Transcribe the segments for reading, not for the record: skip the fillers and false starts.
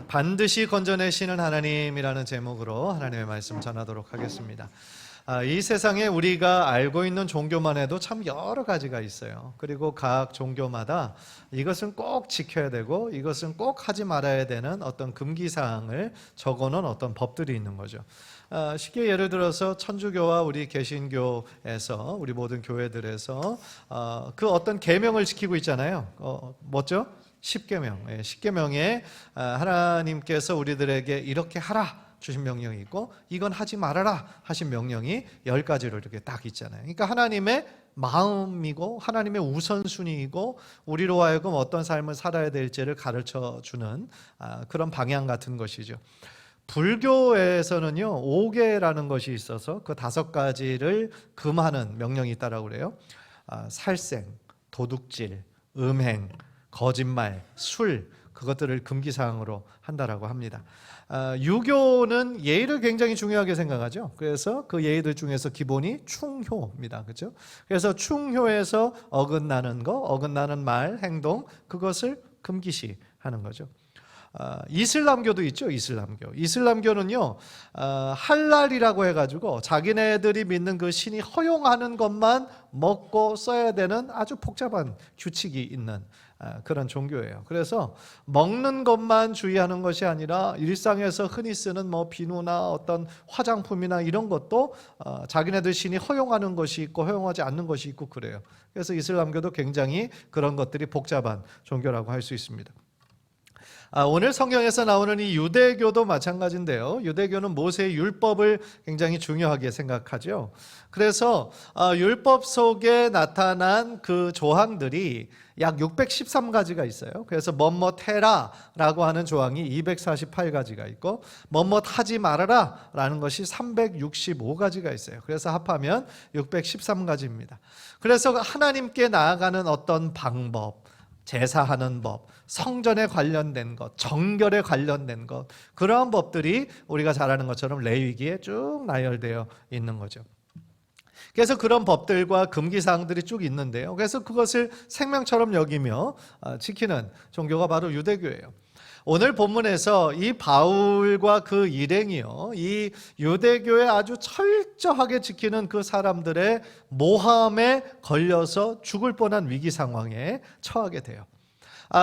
반드시 건져내시는 하나님이라는 제목으로 하나님의 말씀 전하도록 하겠습니다. 이 세상에 우리가 알고 있는 종교만 해도 참 여러 가지가 있어요. 그리고 각 종교마다 이것은 꼭 지켜야 되고 이것은 꼭 하지 말아야 되는 어떤 금기사항을 적어놓은 어떤 법들이 있는 거죠. 쉽게 예를 들어서 천주교와 우리 개신교에서 우리 모든 교회들에서 그 어떤 계명을 지키고 있잖아요. 뭐죠? 십계명. 십계명에 하나님께서 우리들에게 이렇게 하라 주신 명령이 있고 이건 하지 말아라 하신 명령이 10가지로 이렇게 딱 있잖아요. 그러니까 하나님의 마음이고 하나님의 우선순위이고 우리로 하여금 어떤 삶을 살아야 될지를 가르쳐주는 그런 방향 같은 것이죠. 불교에서는요 5개라는 것이 있어서 그 5가지를 금하는 명령이 있다라고 그래요. 살생, 도둑질, 음행, 거짓말, 술, 그것들을 금기사항으로 한다라고 합니다. 유교는 예의를 굉장히 중요하게 생각하죠. 그래서 그 예의들 중에서 기본이 충효입니다. 그렇죠? 그래서 충효에서 어긋나는 거, 어긋나는 말, 행동, 그것을 금기시하는 거죠. 이슬람교도 있죠. 이슬람교는요 할랄이라고 해가지고 자기네들이 믿는 그 신이 허용하는 것만 먹고 써야 되는 아주 복잡한 규칙이 있는 그런 종교예요. 그래서 먹는 것만 주의하는 것이 아니라 일상에서 흔히 쓰는 뭐 비누나 어떤 화장품이나 이런 것도 자기네들 신이 허용하는 것이 있고 허용하지 않는 것이 있고 그래요. 그래서 이슬람교도 굉장히 그런 것들이 복잡한 종교라고 할 수 있습니다. 오늘 성경에서 나오는 이 유대교도 마찬가지인데요. 유대교는 모세의 율법을 굉장히 중요하게 생각하죠. 그래서 율법 속에 나타난 그 조항들이 약 613가지가 있어요. 그래서 뭐뭐 해라라고 하는 조항이 248가지가 있고 뭐뭐 하지 말아라 라는 것이 365가지가 있어요. 그래서 합하면 613가지입니다. 그래서 하나님께 나아가는 어떤 방법, 제사하는 법, 성전에 관련된 것, 정결에 관련된 것, 그러한 법들이 우리가 잘 아는 것처럼 레위기에 쭉 나열되어 있는 거죠. 그래서 그런 법들과 금기사항들이 쭉 있는데요. 그래서 그것을 생명처럼 여기며 지키는 종교가 바로 유대교예요. 오늘 본문에서 이 바울과 그 일행이요, 이 유대교에 아주 철저하게 지키는 그 사람들의 모함에 걸려서 죽을 뻔한 위기 상황에 처하게 돼요.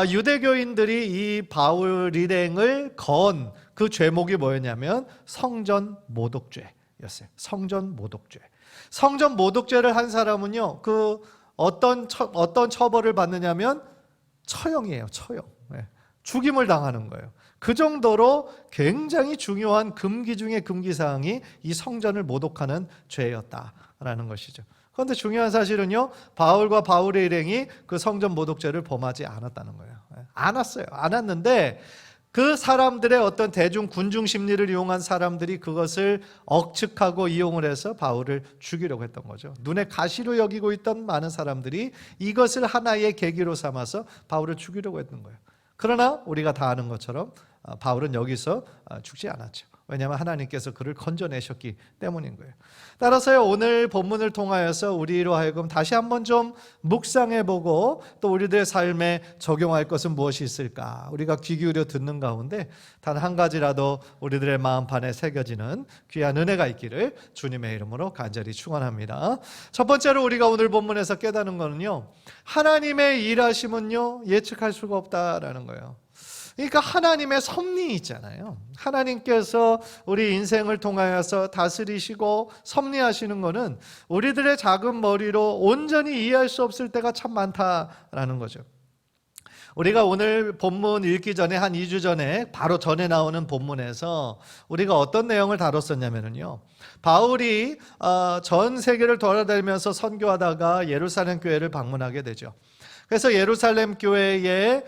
유대교인들이 이 바울 일행을 건 그 죄목이 뭐였냐면 성전 모독죄였어요. 성전 모독죄. 성전 모독죄를 한 사람은요, 그 어떤 처벌을 받느냐면 처형이에요. 처형. 죽임을 당하는 거예요. 그 정도로 굉장히 중요한 금기 중의 금기사항이 이 성전을 모독하는 죄였다라는 것이죠. 그런데 중요한 사실은요, 바울과 바울의 일행이 그 성전 모독죄를 범하지 않았다는 거예요. 안 왔는데 그 사람들의 어떤 대중 군중 심리를 이용한 사람들이 그것을 억측하고 이용을 해서 바울을 죽이려고 했던 거죠. 눈에 가시로 여기고 있던 많은 사람들이 이것을 하나의 계기로 삼아서 바울을 죽이려고 했던 거예요. 그러나 우리가 다 아는 것처럼 바울은 여기서 죽지 않았죠. 왜냐하면 하나님께서 그를 건져내셨기 때문인 거예요. 따라서요, 오늘 본문을 통하여서 우리로 하여금 다시 한번 좀 묵상해보고 또 우리들의 삶에 적용할 것은 무엇이 있을까? 우리가 귀 기울여 듣는 가운데 단 한 가지라도 우리들의 마음판에 새겨지는 귀한 은혜가 있기를 주님의 이름으로 간절히 축원합니다. 첫 번째로 우리가 오늘 본문에서 깨닫는 거는요, 하나님의 일하심은요 예측할 수가 없다라는 거예요. 그러니까 하나님의 섭리 있잖아요. 하나님께서 우리 인생을 통하여서 다스리시고 섭리하시는 것은 우리들의 작은 머리로 온전히 이해할 수 없을 때가 참 많다라는 거죠. 우리가 오늘 본문 읽기 전에 한 2주 전에 바로 전에 나오는 본문에서 우리가 어떤 내용을 다뤘었냐면요, 바울이 전 세계를 돌아다니면서 선교하다가 예루살렘 교회를 방문하게 되죠. 그래서 예루살렘 교회의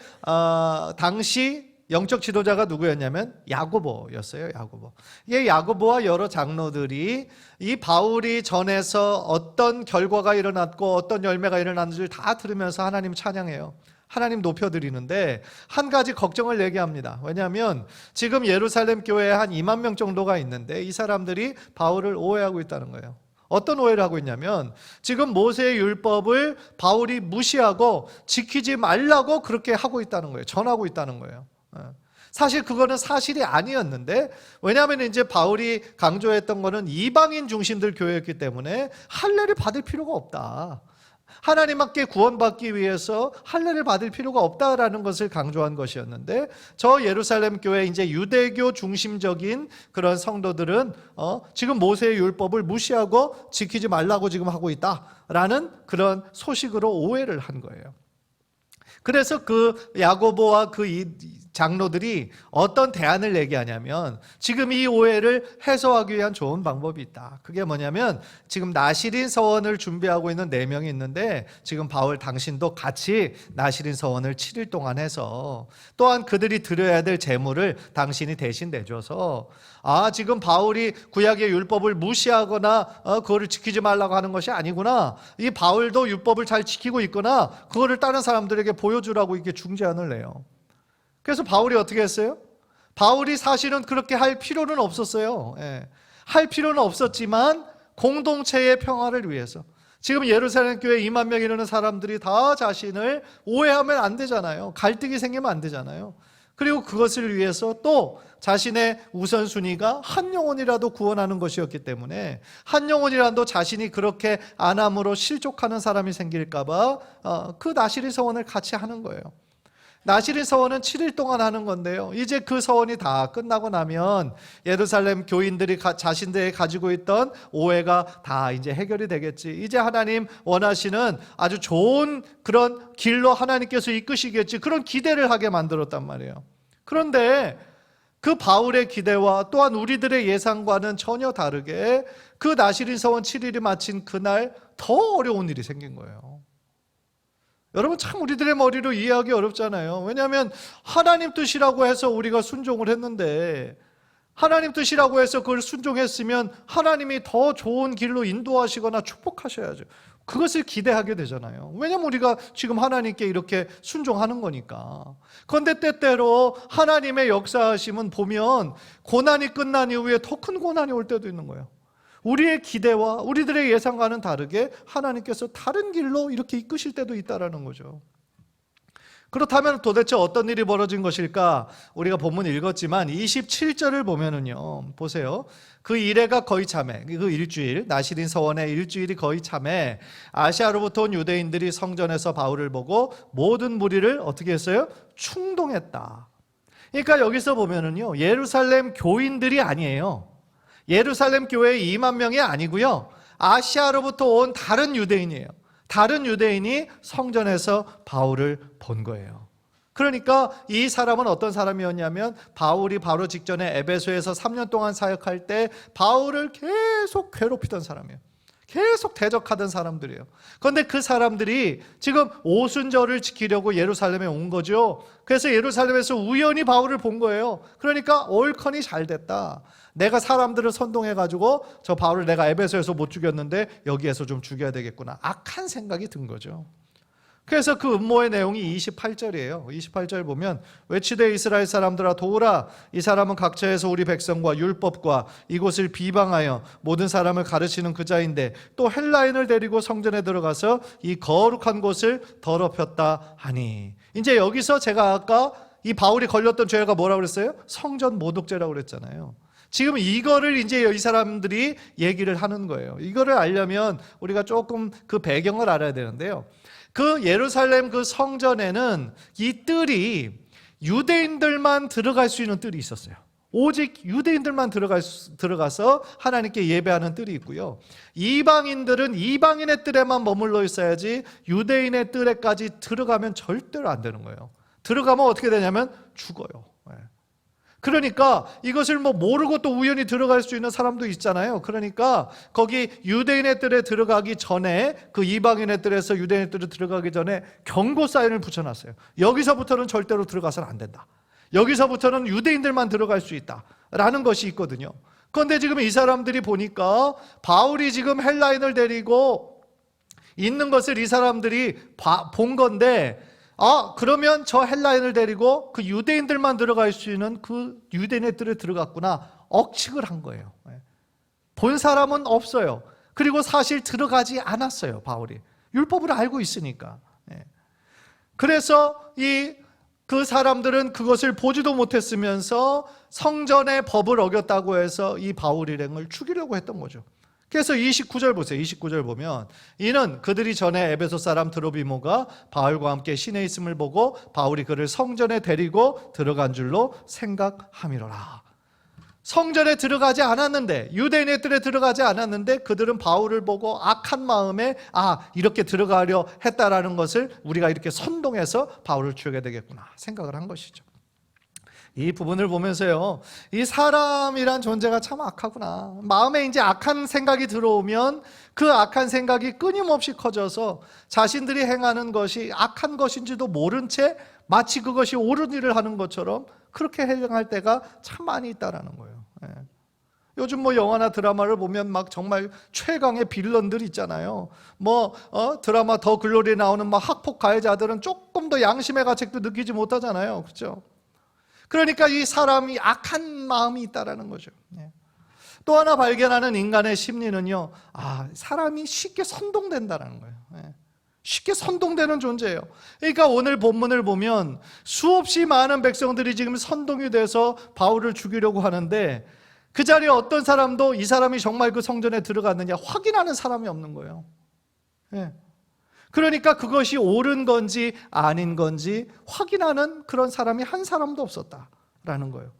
당시 영적 지도자가 누구였냐면 야고보였어요. 야고보. 이 야고보와 여러 장로들이 이 바울이 전에서 어떤 결과가 일어났고 어떤 열매가 일어났는지를 다 들으면서 하나님 찬양해요. 하나님 높여드리는데 한 가지 걱정을 내게 합니다. 왜냐하면 지금 예루살렘 교회에 한 2만 명 정도가 있는데 이 사람들이 바울을 오해하고 있다는 거예요. 어떤 오해를 하고 있냐면 지금 모세의 율법을 바울이 무시하고 지키지 말라고 그렇게 하고 있다는 거예요. 전하고 있다는 거예요. 사실 그거는 사실이 아니었는데, 왜냐하면 이제 바울이 강조했던 거는 이방인 중심들 교회였기 때문에 할례를 받을 필요가 없다. 하나님께 구원받기 위해서 할례를 받을 필요가 없다라는 것을 강조한 것이었는데, 저 예루살렘 교회 이제 유대교 중심적인 그런 성도들은 지금 모세의 율법을 무시하고 지키지 말라고 지금 하고 있다라는 그런 소식으로 오해를 한 거예요. 그래서 그 야고보와 그 장로들이 어떤 대안을 얘기하냐면, 지금 이 오해를 해소하기 위한 좋은 방법이 있다. 그게 뭐냐면, 지금 나시린 서원을 준비하고 있는 4명이 있는데, 지금 바울 당신도 같이 나시린 서원을 7일 동안 해서, 또한 그들이 드려야 될 제물을 당신이 대신 내줘서, 지금 바울이 구약의 율법을 무시하거나 그거를 지키지 말라고 하는 것이 아니구나, 이 바울도 율법을 잘 지키고 있거나 그거를 다른 사람들에게 보여주라고 이렇게 중재안을 내요. 그래서 바울이 어떻게 했어요? 바울이 사실은 그렇게 할 필요는 없었어요. 할 필요는 없었지만 공동체의 평화를 위해서, 지금 예루살렘 교회 2만 명 이르는 사람들이 다 자신을 오해하면 안 되잖아요. 갈등이 생기면 안 되잖아요. 그리고 그것을 위해서 또 자신의 우선순위가 한 영혼이라도 구원하는 것이었기 때문에, 한 영혼이라도 자신이 그렇게 안 함으로 실족하는 사람이 생길까 봐 그 나시린 서원을 같이 하는 거예요. 나시린 서원은 7일 동안 하는 건데요, 이제 그 서원이 다 끝나고 나면 예루살렘 교인들이 자신들이 가지고 있던 오해가 다 이제 해결이 되겠지. 이제 하나님 원하시는 아주 좋은 그런 길로 하나님께서 이끄시겠지, 그런 기대를 하게 만들었단 말이에요. 그런데 그 바울의 기대와 또한 우리들의 예상과는 전혀 다르게 그 나시린 서원 7일이 마친 그날 더 어려운 일이 생긴 거예요. 여러분, 참 우리들의 머리로 이해하기 어렵잖아요. 왜냐하면 하나님 뜻이라고 해서 우리가 순종을 했는데, 하나님 뜻이라고 해서 그걸 순종했으면 하나님이 더 좋은 길로 인도하시거나 축복하셔야죠. 그것을 기대하게 되잖아요. 왜냐하면 우리가 지금 하나님께 이렇게 순종하는 거니까. 그런데 때때로 하나님의 역사하심은 보면 고난이 끝난 이후에 더 큰 고난이 올 때도 있는 거예요. 우리의 기대와 우리들의 예상과는 다르게 하나님께서 다른 길로 이렇게 이끄실 때도 있다라는 거죠. 그렇다면 도대체 어떤 일이 벌어진 것일까? 우리가 본문 읽었지만 27절을 보면은요, 보세요. 그 이래가 거의 참에, 그 일주일, 나시린 서원의 일주일이 거의 참에 아시아로부터 온 유대인들이 성전에서 바울을 보고 모든 무리를 어떻게 했어요? 충동했다. 그러니까 여기서 보면은요, 예루살렘 교인들이 아니에요. 예루살렘 교회 2만 명이 아니고요, 아시아로부터 온 다른 유대인이에요. 다른 유대인이 성전에서 바울을 본 거예요. 그러니까 이 사람은 어떤 사람이었냐면, 바울이 바로 직전에 에베소에서 3년 동안 사역할 때 바울을 계속 괴롭히던 사람이에요. 계속 대적하던 사람들이에요. 그런데 그 사람들이 지금 오순절을 지키려고 예루살렘에 온 거죠. 그래서 예루살렘에서 우연히 바울을 본 거예요. 그러니까 올컨이 잘 됐다. 내가 사람들을 선동해가지고 저 바울을 내가 에베소에서 못 죽였는데 여기에서 좀 죽여야 되겠구나, 악한 생각이 든 거죠. 그래서 그 음모의 내용이 28절이에요. 28절 보면, 외치되 이스라엘 사람들아 도우라. 이 사람은 각처에서 우리 백성과 율법과 이곳을 비방하여 모든 사람을 가르치는 그 자인데, 또 헬라인을 데리고 성전에 들어가서 이 거룩한 곳을 더럽혔다 하니. 이제 여기서 제가 아까 이 바울이 걸렸던 죄가 뭐라고 그랬어요? 성전 모독죄라고 그랬잖아요. 지금 이거를 이제 이 사람들이 얘기를 하는 거예요. 이거를 알려면 우리가 조금 그 배경을 알아야 되는데요, 그 예루살렘 그 성전에는 이 뜰이 유대인들만 들어갈 수 있는 뜰이 있었어요. 오직 유대인들만 들어가서 하나님께 예배하는 뜰이 있고요, 이방인들은 이방인의 뜰에만 머물러 있어야지 유대인의 뜰에까지 들어가면 절대로 안 되는 거예요. 들어가면 어떻게 되냐면 죽어요. 그러니까 이것을 모르고 또 우연히 들어갈 수 있는 사람도 있잖아요. 그러니까 거기 유대인의 뜰에 들어가기 전에, 그 이방인의 뜰에서 유대인의 뜰에 들어가기 전에 경고 사인을 붙여놨어요. 여기서부터는 절대로 들어가서는 안 된다. 여기서부터는 유대인들만 들어갈 수 있다 라는 것이 있거든요. 그런데 지금 이 사람들이 보니까 바울이 지금 헬라인을 데리고 있는 것을 이 사람들이 본 건데, 그러면 저 헬라인을 데리고 그 유대인들만 들어갈 수 있는 그 유대인의 뜰에 들어갔구나, 억측을 한 거예요. 본 사람은 없어요. 그리고 사실 들어가지 않았어요, 바울이. 율법을 알고 있으니까. 그래서 이 그 사람들은 그것을 보지도 못했으면서 성전의 법을 어겼다고 해서 이 바울 일행을 죽이려고 했던 거죠. 그래서 29절 보세요. 29절 보면 이는 그들이 전에 에베소 사람 드로비모가 바울과 함께 시내에 있음을 보고 바울이 그를 성전에 데리고 들어간 줄로 생각함이로라. 성전에 들어가지 않았는데, 유대인의 뜰에 들어가지 않았는데 그들은 바울을 보고 악한 마음에 이렇게 들어가려 했다라는 것을 우리가 이렇게 선동해서 바울을 죽여야 되겠구나 생각을 한 것이죠. 이 부분을 보면서요, 이 사람이란 존재가 참 악하구나. 마음에 이제 악한 생각이 들어오면 그 악한 생각이 끊임없이 커져서 자신들이 행하는 것이 악한 것인지도 모른 채 마치 그것이 옳은 일을 하는 것처럼 그렇게 행할 때가 참 많이 있다라는 거예요. 예. 요즘 영화나 드라마를 보면 막 정말 최강의 빌런들 있잖아요. 드라마 더 글로리에 나오는 막 학폭 가해자들은 조금 더 양심의 가책도 느끼지 못하잖아요. 그렇죠? 그러니까 이 사람이 악한 마음이 있다라는 거죠. 예. 또 하나 발견하는 인간의 심리는요, 사람이 쉽게 선동된다는 거예요. 예. 쉽게 선동되는 존재예요. 그러니까 오늘 본문을 보면 수없이 많은 백성들이 지금 선동이 돼서 바울을 죽이려고 하는데 그 자리에 어떤 사람도 이 사람이 정말 그 성전에 들어갔느냐 확인하는 사람이 없는 거예요. 예. 그러니까 그것이 옳은 건지 아닌 건지 확인하는 그런 사람이 한 사람도 없었다라는 거예요.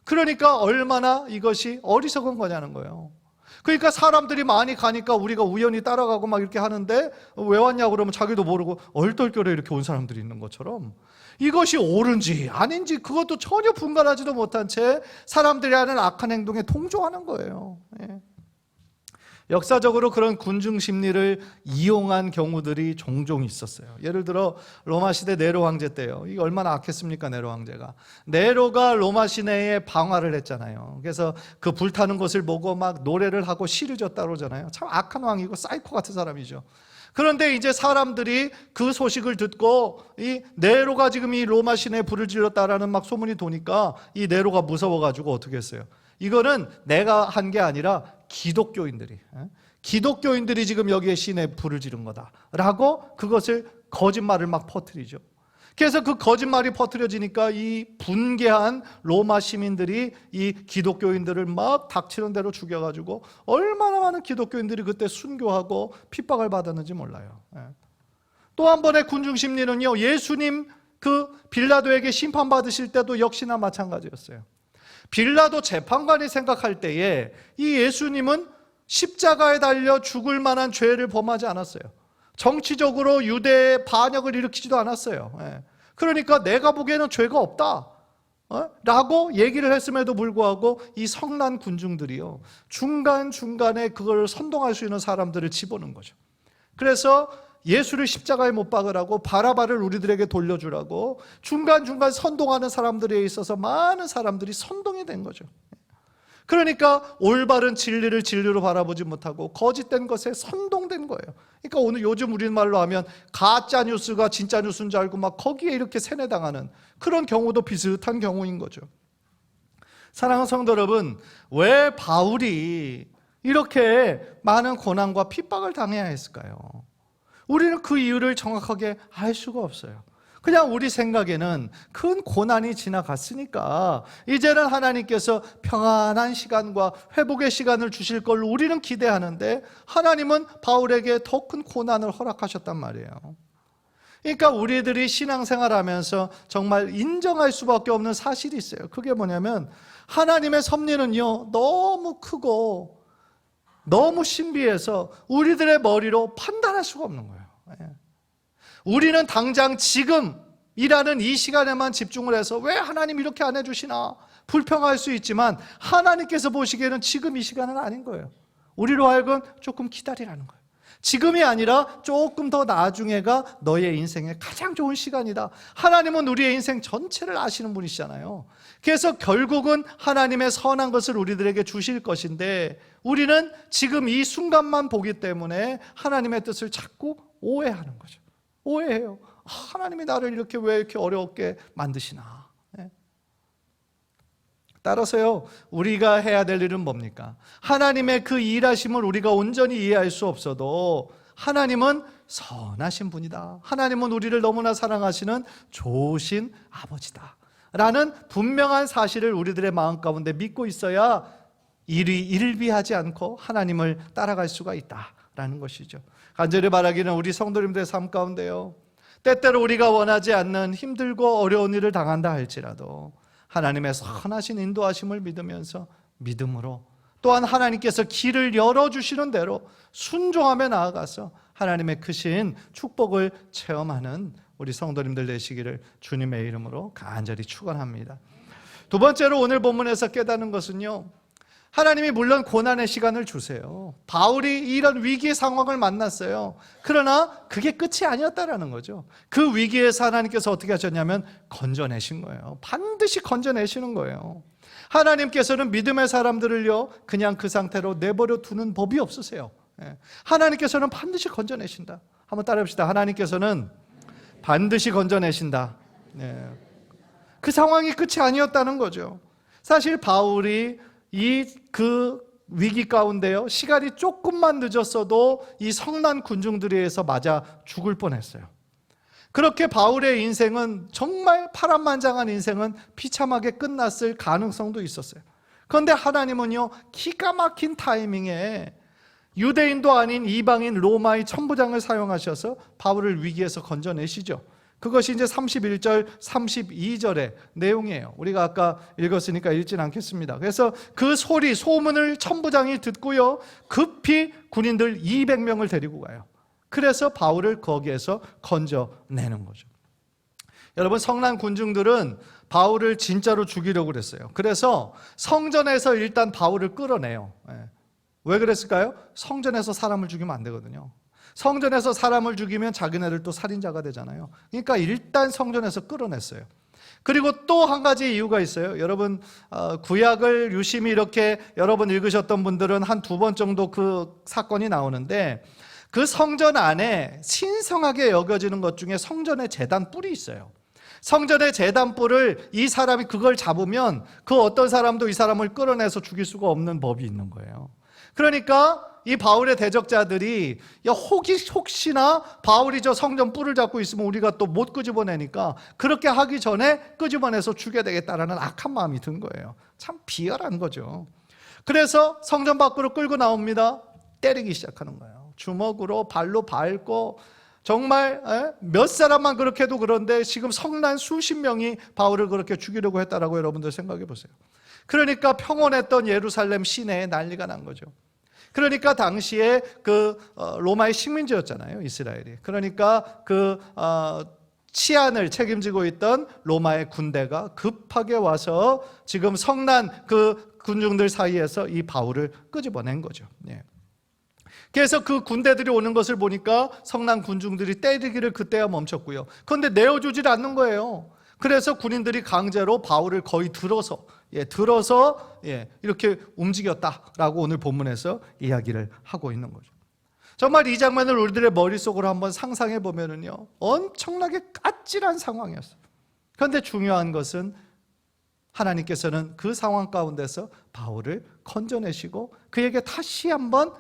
그러니까 얼마나 이것이 어리석은 거냐는 거예요. 그러니까 사람들이 많이 가니까 우리가 우연히 따라가고 막 이렇게 하는데 왜 왔냐고 그러면 자기도 모르고 얼떨결에 이렇게 온 사람들이 있는 것처럼 이것이 옳은지 아닌지 그것도 전혀 분간하지도 못한 채 사람들이 하는 악한 행동에 동조하는 거예요. 예. 역사적으로 그런 군중 심리를 이용한 경우들이 종종 있었어요. 예를 들어 로마 시대 네로 황제 때요. 이게 얼마나 악했습니까, 네로 황제가. 네로가 로마 시내에 방화를 했잖아요. 그래서 그 불타는 것을 보고 막 노래를 하고 시를 졌다 그러잖아요. 참 악한 왕이고 사이코 같은 사람이죠. 그런데 이제 사람들이 그 소식을 듣고 이 네로가 지금 이 로마 시내에 불을 질렀다라는 막 소문이 도니까 이 네로가 무서워가지고 어떻게 했어요? 이거는 내가 한 게 아니라 기독교인들이 지금 여기에 시내에 불을 지른 거다라고 그것을 거짓말을 막 퍼뜨리죠. 그래서 그 거짓말이 퍼뜨려지니까 이 분개한 로마 시민들이 이 기독교인들을 막 닥치는 대로 죽여가지고 얼마나 많은 기독교인들이 그때 순교하고 핍박을 받았는지 몰라요. 또 한 번의 군중 심리는요, 예수님 그 빌라도에게 심판받으실 때도 역시나 마찬가지였어요. 빌라도 재판관이 생각할 때에 이 예수님은 십자가에 달려 죽을 만한 죄를 범하지 않았어요. 정치적으로 유대의 반역을 일으키지도 않았어요. 그러니까 내가 보기에는 죄가 없다 라고 얘기를 했음에도 불구하고 이 성난 군중들이요, 중간중간에 그걸 선동할 수 있는 사람들을 집어넣은 거죠. 그래서 예수를 십자가에 못 박으라고 바라바를 우리들에게 돌려주라고 중간중간 선동하는 사람들에 있어서 많은 사람들이 선동이 된 거죠. 그러니까 올바른 진리를 진리로 바라보지 못하고 거짓된 것에 선동된 거예요. 그러니까 오늘 요즘 우리말로 하면 가짜 뉴스가 진짜 뉴스인 줄 알고 막 거기에 이렇게 세뇌당하는 그런 경우도 비슷한 경우인 거죠. 사랑하는 성도 여러분, 왜 바울이 이렇게 많은 고난과 핍박을 당해야 했을까요? 우리는 그 이유를 정확하게 알 수가 없어요. 그냥 우리 생각에는 큰 고난이 지나갔으니까 이제는 하나님께서 평안한 시간과 회복의 시간을 주실 걸로 우리는 기대하는데 하나님은 바울에게 더 큰 고난을 허락하셨단 말이에요. 그러니까 우리들이 신앙생활하면서 정말 인정할 수밖에 없는 사실이 있어요. 그게 뭐냐면 하나님의 섭리는요, 너무 크고 너무 신비해서 우리들의 머리로 판단할 수가 없는 거예요. 우리는 당장 지금이라는 이 시간에만 집중을 해서 왜 하나님 이렇게 안 해주시나 불평할 수 있지만 하나님께서 보시기에는 지금 이 시간은 아닌 거예요. 우리로 하여금 조금 기다리라는 거예요. 지금이 아니라 조금 더 나중에가 너의 인생의 가장 좋은 시간이다. 하나님은 우리의 인생 전체를 아시는 분이시잖아요. 그래서 결국은 하나님의 선한 것을 우리들에게 주실 것인데 우리는 지금 이 순간만 보기 때문에 하나님의 뜻을 자꾸 오해하는 거죠. 오해해요. 하나님이 나를 이렇게 왜 이렇게 어렵게 만드시나. 따라서요, 우리가 해야 될 일은 뭡니까? 하나님의 그 일하심을 우리가 온전히 이해할 수 없어도 하나님은 선하신 분이다. 하나님은 우리를 너무나 사랑하시는 좋으신 아버지다 라는 분명한 사실을 우리들의 마음 가운데 믿고 있어야 일비하지 않고 하나님을 따라갈 수가 있다라는 것이죠. 간절히 바라기는 우리 성도님들의 삶 가운데요, 때때로 우리가 원하지 않는 힘들고 어려운 일을 당한다 할지라도 하나님의 선하신 인도하심을 믿으면서 믿음으로, 또한 하나님께서 길을 열어주시는 대로 순종하며 나아가서 하나님의 크신 축복을 체험하는 우리 성도님들 되시기를 주님의 이름으로 간절히 축원합니다. 두 번째로 오늘 본문에서 깨닫는 것은요, 하나님이 물론 고난의 시간을 주세요. 바울이 이런 위기의 상황을 만났어요. 그러나 그게 끝이 아니었다라는 거죠. 그 위기에서 하나님께서 어떻게 하셨냐면 건져내신 거예요. 반드시 건져내시는 거예요. 하나님께서는 믿음의 사람들을요 그냥 그 상태로 내버려 두는 법이 없으세요. 하나님께서는 반드시 건져내신다. 한번 따라합시다. 하나님께서는 반드시 건져내신다. 그 상황이 끝이 아니었다는 거죠. 사실 바울이 그 위기 가운데요, 시간이 조금만 늦었어도 이 성난 군중들에 의해서 맞아 죽을 뻔했어요. 그렇게 바울의 인생은, 정말 파란만장한 인생은 비참하게 끝났을 가능성도 있었어요. 그런데 하나님은요 기가 막힌 타이밍에 유대인도 아닌 이방인 로마의 천부장을 사용하셔서 바울을 위기에서 건져내시죠. 그것이 이제 31절, 32절의 내용이에요. 우리가 아까 읽었으니까 읽진 않겠습니다. 그래서 그 소문을 천부장이 듣고요, 급히 군인들 200명을 데리고 가요. 그래서 바울을 거기에서 건져내는 거죠. 여러분, 성난 군중들은 바울을 진짜로 죽이려고 그랬어요. 그래서 성전에서 일단 바울을 끌어내요. 왜 그랬을까요? 성전에서 사람을 죽이면 안 되거든요. 성전에서 사람을 죽이면 자기네들 또 살인자가 되잖아요. 그러니까 일단 성전에서 끌어냈어요. 그리고 또 한 가지 이유가 있어요. 여러분, 구약을 유심히 이렇게 여러 번 읽으셨던 분들은 한 두 번 정도 그 사건이 나오는데, 그 성전 안에 신성하게 여겨지는 것 중에 성전의 제단 뿔이 있어요. 성전의 제단 뿔을 이 사람이 그걸 잡으면 그 어떤 사람도 이 사람을 끌어내서 죽일 수가 없는 법이 있는 거예요. 그러니까 이 바울의 대적자들이 혹시나 바울이 저 성전 뿔을 잡고 있으면 우리가 또 못 끄집어내니까 그렇게 하기 전에 끄집어내서 죽여야 되겠다라는 악한 마음이 든 거예요. 참 비열한 거죠. 그래서 성전 밖으로 끌고 나옵니다. 때리기 시작하는 거예요. 주먹으로 발로 밟고, 정말 몇 사람만 그렇게 해도 그런데 지금 성난 수십 명이 바울을 그렇게 죽이려고 했다라고 여러분들 생각해 보세요. 그러니까 평온했던 예루살렘 시내에 난리가 난 거죠. 그러니까 당시에 로마의 식민지였잖아요, 이스라엘이. 그러니까 치안을 책임지고 있던 로마의 군대가 급하게 와서 지금 성난 그 군중들 사이에서 이 바울을 끄집어낸 거죠. 그래서 그 군대들이 오는 것을 보니까 성난 군중들이 때리기를 그때야 멈췄고요. 그런데 내어주질 않는 거예요. 그래서 군인들이 강제로 바울을 거의 들어서 이렇게 움직였다라고 오늘 본문에서 이야기를 하고 있는 거죠. 정말 이 장면을 우리들의 머릿속으로 한번 상상해 보면은요, 엄청나게 까칠한 상황이었어요. 그런데 중요한 것은 하나님께서는 그 상황 가운데서 바울을 건져내시고 그에게 다시 한번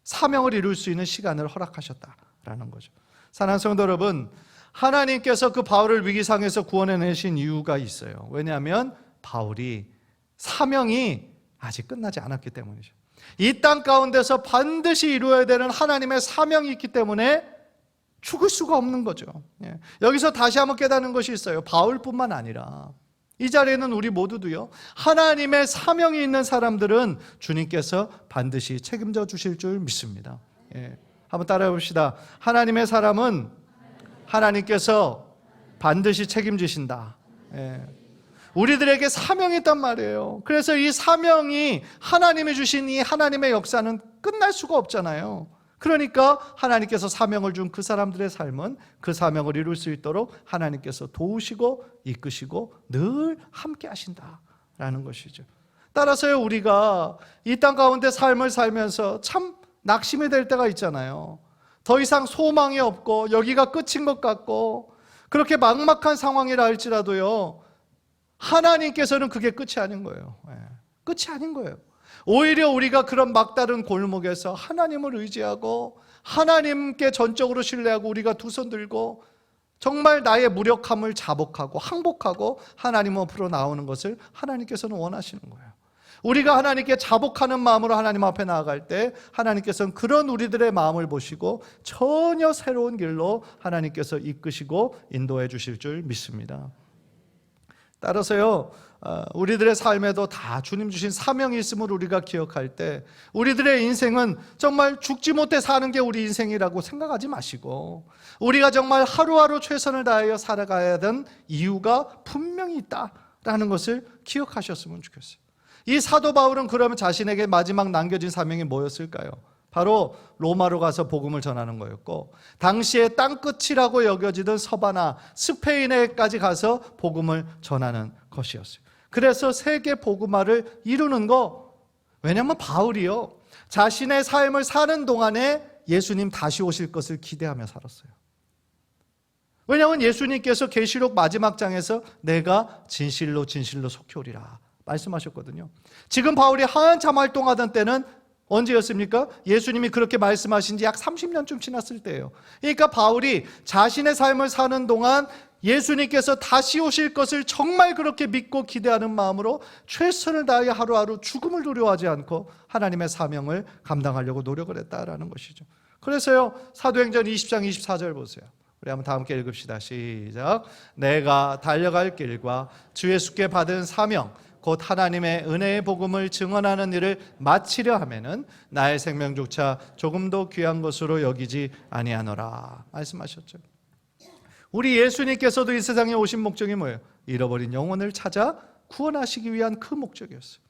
사명을 이룰 수 있는 시간을 허락하셨다라는 거죠. 사랑하는 성도 여러분, 하나님께서 그 바울을 위기상에서 구원해내신 이유가 있어요. 왜냐하면 바울이 사명이 아직 끝나지 않았기 때문이죠. 이 땅 가운데서 반드시 이루어야 되는 하나님의 사명이 있기 때문에 죽을 수가 없는 거죠. 여기서 다시 한번 깨닫는 것이 있어요. 바울뿐만 아니라 이 자리에는 우리 모두도요, 하나님의 사명이 있는 사람들은 주님께서 반드시 책임져 주실 줄 믿습니다. 한번 따라해 봅시다. 하나님의 사람은 하나님께서 반드시 책임지신다. 우리들에게 사명이 있단 말이에요. 그래서 이 사명이, 하나님이 주신 이 하나님의 역사는 끝날 수가 없잖아요. 그러니까 하나님께서 사명을 준 그 사람들의 삶은 그 사명을 이룰 수 있도록 하나님께서 도우시고 이끄시고 늘 함께 하신다라는 것이죠. 따라서요, 우리가 이 땅 가운데 삶을 살면서 참 낙심이 될 때가 있잖아요. 더 이상 소망이 없고 여기가 끝인 것 같고 그렇게 막막한 상황이라 할지라도요, 하나님께서는 그게 끝이 아닌 거예요. 끝이 아닌 거예요. 오히려 우리가 그런 막다른 골목에서 하나님을 의지하고 하나님께 전적으로 신뢰하고 우리가 두 손 들고 정말 나의 무력함을 자복하고 항복하고 하나님 앞으로 나오는 것을 하나님께서는 원하시는 거예요. 우리가 하나님께 자복하는 마음으로 하나님 앞에 나아갈 때 하나님께서는 그런 우리들의 마음을 보시고 전혀 새로운 길로 하나님께서 이끄시고 인도해 주실 줄 믿습니다. 따라서요, 우리들의 삶에도 다 주님 주신 사명이 있음을 우리가 기억할 때 우리들의 인생은 정말 죽지 못해 사는 게 우리 인생이라고 생각하지 마시고 우리가 정말 하루하루 최선을 다하여 살아가야 하는 이유가 분명히 있다라는 것을 기억하셨으면 좋겠어요. 이 사도 바울은 그러면 자신에게 마지막 남겨진 사명이 뭐였을까요? 바로 로마로 가서 복음을 전하는 거였고 당시에 땅끝이라고 여겨지던 서바나 스페인에까지 가서 복음을 전하는 것이었어요. 그래서 세계 복음화를 이루는 거, 왜냐하면 바울이요 자신의 삶을 사는 동안에 예수님 다시 오실 것을 기대하며 살았어요. 왜냐하면 예수님께서 계시록 마지막 장에서 내가 진실로 진실로 속히 오리라 말씀하셨거든요. 지금 바울이 한참 활동하던 때는 언제였습니까? 예수님이 그렇게 말씀하신 지 약 30년쯤 지났을 때예요. 그러니까 바울이 자신의 삶을 사는 동안 예수님께서 다시 오실 것을 정말 그렇게 믿고 기대하는 마음으로 최선을 다하여 하루하루 죽음을 두려워하지 않고 하나님의 사명을 감당하려고 노력을 했다라는 것이죠. 그래서요, 사도행전 20장 24절 보세요. 우리 한번 다 함께 읽읍시다. 시작. 내가 달려갈 길과 주 예수께 받은 사명 곧 하나님의 은혜의 복음을 증언하는 일을 마치려 하면은 나의 생명조차 조금도 귀한 것으로 여기지 아니하노라 말씀하셨죠. 우리 예수님께서도 이 세상에 오신 목적이 뭐예요? 잃어버린 영혼을 찾아 구원하시기 위한 그 목적이었어요.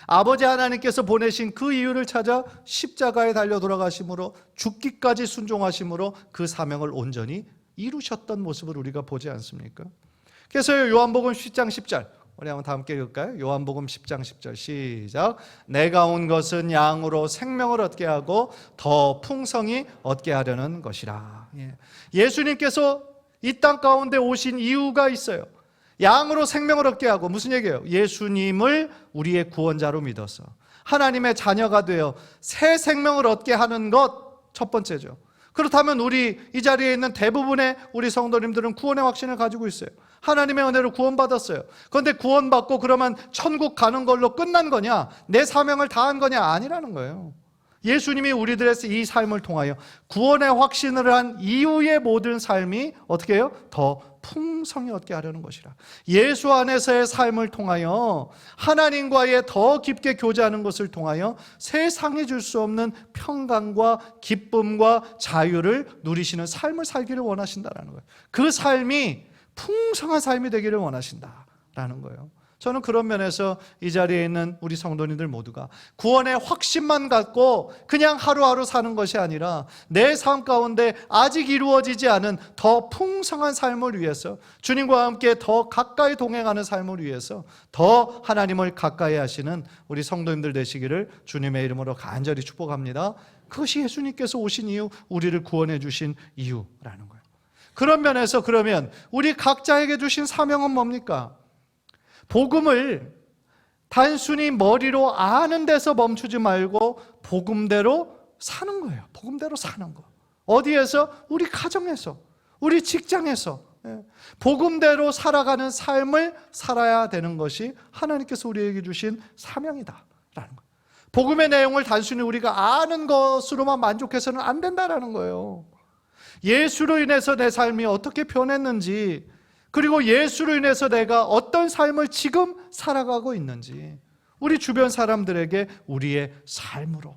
아버지 하나님께서 보내신 그 이유를 찾아 십자가에 달려 돌아가심으로 죽기까지 순종하심으로 그 사명을 온전히 이루셨던 모습을 우리가 보지 않습니까? 그래서 요한복음 10장 10절 우리 한번 다 함께 읽을까요? 요한복음 10장 10절 시작. 내가 온 것은 양으로 생명을 얻게 하고 더 풍성히 얻게 하려는 것이라. 예수님께서 이 땅 가운데 오신 이유가 있어요. 양으로 생명을 얻게 하고, 무슨 얘기예요? 예수님을 우리의 구원자로 믿어서 하나님의 자녀가 되어 새 생명을 얻게 하는 것 첫 번째죠. 그렇다면 우리 이 자리에 있는 대부분의 우리 성도님들은 구원의 확신을 가지고 있어요. 하나님의 은혜로 구원받았어요. 그런데 구원받고 그러면 천국 가는 걸로 끝난 거냐? 내 사명을 다한 거냐? 아니라는 거예요. 예수님이 우리들의 이 삶을 통하여 구원의 확신을 한 이후의 모든 삶이 어떻게 해요? 더 풍성히 얻게 하려는 것이라. 예수 안에서의 삶을 통하여 하나님과의 더 깊게 교제하는 것을 통하여 세상이 줄 수 없는 평강과 기쁨과 자유를 누리시는 삶을 살기를 원하신다는 거예요. 그 삶이 풍성한 삶이 되기를 원하신다라는 거예요. 저는 그런 면에서 이 자리에 있는 우리 성도님들 모두가 구원의 확신만 갖고 그냥 하루하루 사는 것이 아니라 내 삶 가운데 아직 이루어지지 않은 더 풍성한 삶을 위해서 주님과 함께 더 가까이 동행하는 삶을 위해서 더 하나님을 가까이 하시는 우리 성도님들 되시기를 주님의 이름으로 간절히 축복합니다. 그것이 예수님께서 오신 이유, 우리를 구원해 주신 이유라는 거예요. 그런 면에서 그러면 우리 각자에게 주신 사명은 뭡니까? 복음을 단순히 머리로 아는 데서 멈추지 말고 복음대로 사는 거예요. 복음대로 사는 거. 어디에서? 우리 가정에서, 우리 직장에서 복음대로 살아가는 삶을 살아야 되는 것이 하나님께서 우리에게 주신 사명이다라는 거예요. 복음의 내용을 단순히 우리가 아는 것으로만 만족해서는 안 된다라는 거예요. 예수로 인해서 내 삶이 어떻게 변했는지, 그리고 예수로 인해서 내가 어떤 삶을 지금 살아가고 있는지 우리 주변 사람들에게 우리의 삶으로,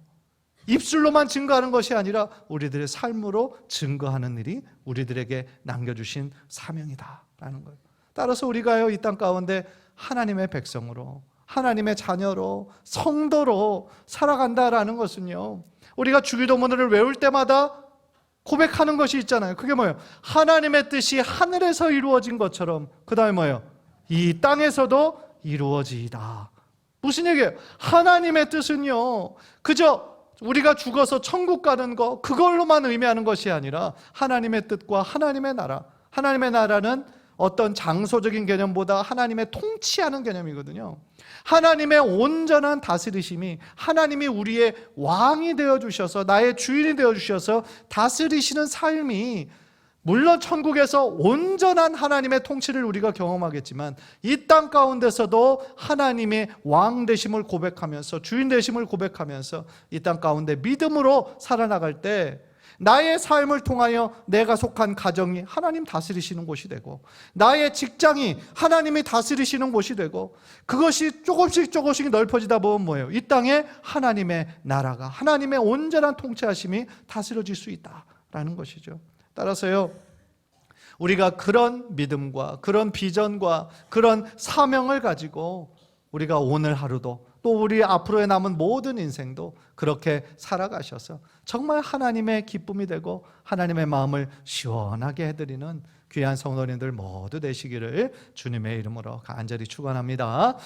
입술로만 증거하는 것이 아니라 우리들의 삶으로 증거하는 일이 우리들에게 남겨주신 사명이다라는 거예요. 따라서 우리가요, 이 땅 가운데 하나님의 백성으로, 하나님의 자녀로, 성도로 살아간다라는 것은요, 우리가 주기도문을 외울 때마다 고백하는 것이 있잖아요. 그게 뭐예요? 하나님의 뜻이 하늘에서 이루어진 것처럼 그 다음에 뭐예요? 이 땅에서도 이루어지이다. 무슨 얘기예요? 하나님의 뜻은요, 그저 우리가 죽어서 천국 가는 거 그걸로만 의미하는 것이 아니라 하나님의 뜻과 하나님의 나라, 하나님의 나라는 어떤 장소적인 개념보다 하나님의 통치하는 개념이거든요. 하나님의 온전한 다스리심이, 하나님이 우리의 왕이 되어주셔서, 나의 주인이 되어주셔서 다스리시는 삶이, 물론 천국에서 온전한 하나님의 통치를 우리가 경험하겠지만 이 땅 가운데서도 하나님의 왕 되심을 고백하면서, 주인 되심을 고백하면서 이 땅 가운데 믿음으로 살아나갈 때 나의 삶을 통하여 내가 속한 가정이 하나님 다스리시는 곳이 되고, 나의 직장이 하나님이 다스리시는 곳이 되고, 그것이 조금씩 넓혀지다 보면 뭐예요? 이 땅에 하나님의 나라가, 하나님의 온전한 통치하심이 다스려질 수 있다라는 것이죠. 따라서요, 우리가 그런 믿음과 그런 비전과 그런 사명을 가지고 우리가 오늘 하루도, 또 우리 앞으로의 남은 모든 인생도 그렇게 살아가셔서 정말 하나님의 기쁨이 되고 하나님의 마음을 시원하게 해드리는 귀한 성도님들 모두 되시기를 주님의 이름으로 간절히 축원합니다.